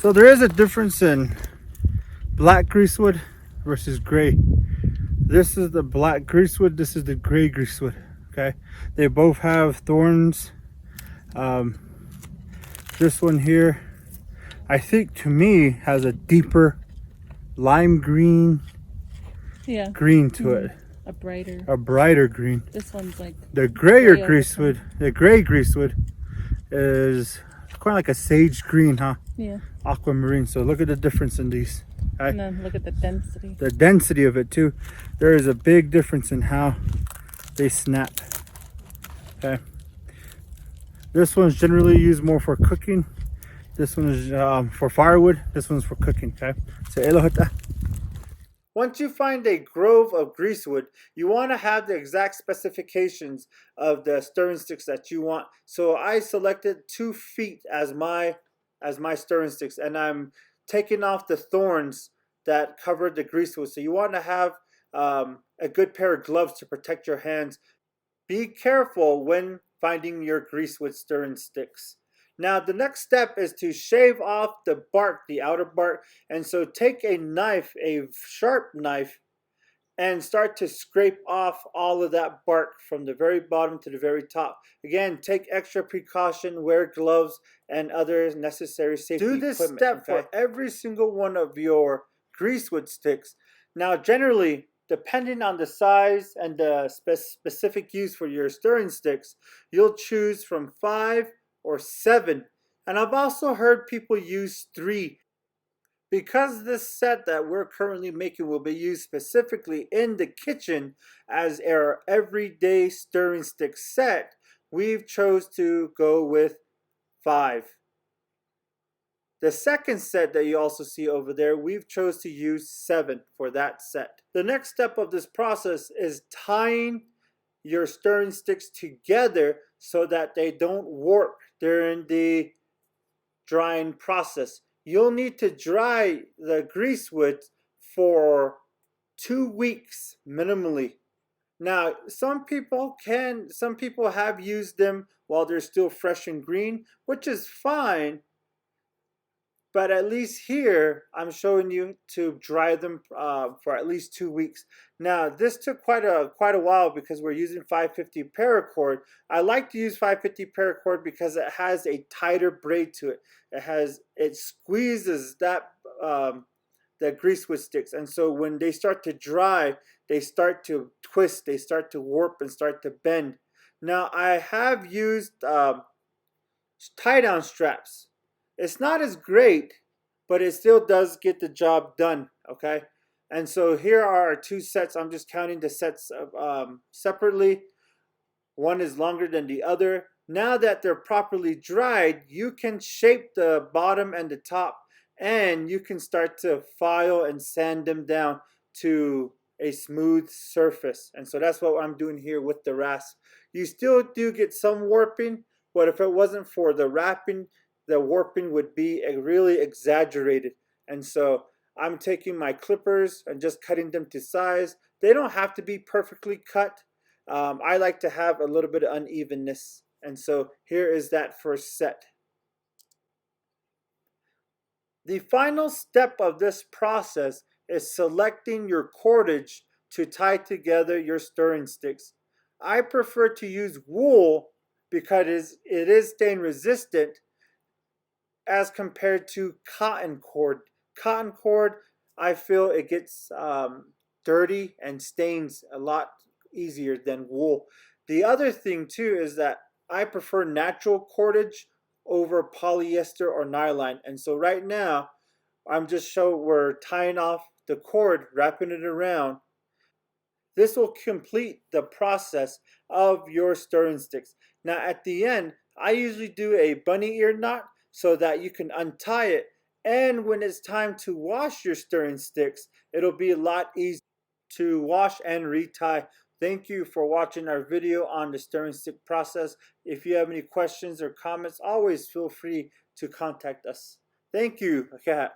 So there is a difference in black greasewood versus gray. This is the black greasewood, this is the gray greasewood. Okay, they both have thorns. um, this one here, I think, to me, has a deeper lime green green to it. A brighter green. This one's like the grayer greasewood, the gray greasewood is kind of like a sage green, huh? Yeah. Aquamarine. So look at the difference in these. Okay? And then look at the density. The density of it too. There is a big difference in how they snap. Okay. This one's generally used more for cooking. This one is for firewood. This one's for cooking. Okay. So elohata. Once you find a grove of greasewood, you want to have the exact specifications of the stirring sticks that you want. So I selected 2 feet as my stirring sticks, and I'm taking off the thorns that covered the greasewood. So you want to have a good pair of gloves to protect your hands. Be careful when finding your greasewood stirring sticks. Now the next step is to shave off the bark, the outer bark. And so take a knife, a sharp knife, and start to scrape off all of that bark from the very bottom to the very top. Again, take extra precaution, wear gloves and other necessary safety equipment. Do this step for every single one of your greasewood sticks. Now generally, depending on the size and the specific use for your stirring sticks, you'll choose from 5 or 7. And I've also heard people use 3. Because this set that we're currently making will be used specifically in the kitchen as our everyday stirring stick set, we've chose to go with 5. The second set that you also see over there, we've chose to use 7 for that set. The next step of this process is tying your stirring sticks together so that they don't warp during the drying process. You'll need to dry the greasewood for 2 weeks minimally. Now, some people have used them while they're still fresh and green, which is fine. But at least here, I'm showing you to dry them for at least 2 weeks. Now, this took quite a while because we're using 550 paracord. I like to use 550 paracord because it has a tighter braid to it. It squeezes that the greasewood sticks, and so when they start to dry, they start to twist, they start to warp and start to bend. Now, I have used tie-down straps. It's not as great, but it still does get the job done, okay? And so here are our 2 sets. I'm just counting the sets separately. One is longer than the other. Now that they're properly dried, you can shape the bottom and the top, and you can start to file and sand them down to a smooth surface. And so that's what I'm doing here with the rasp. You still do get some warping, but if it wasn't for the wrapping, the warping would be really exaggerated. And so I'm taking my clippers and just cutting them to size. They don't have to be perfectly cut. I like to have a little bit of unevenness. And so here is that first set. The final step of this process is selecting your cordage to tie together your stirring sticks. I prefer to use wool because it is stain resistant as compared to cotton cord. Cotton cord, I feel it gets dirty and stains a lot easier than wool. The other thing too is that I prefer natural cordage over polyester or nylon. And so right now, we're tying off the cord, wrapping it around. This will complete the process of your stirring sticks. Now at the end, I usually do a bunny ear knot so that you can untie it. And when it's time to wash your stirring sticks, it'll be a lot easier to wash and retie. Thank you for watching our video on the stirring stick process. If you have any questions or comments, always feel free to contact us. Thank you. Okay.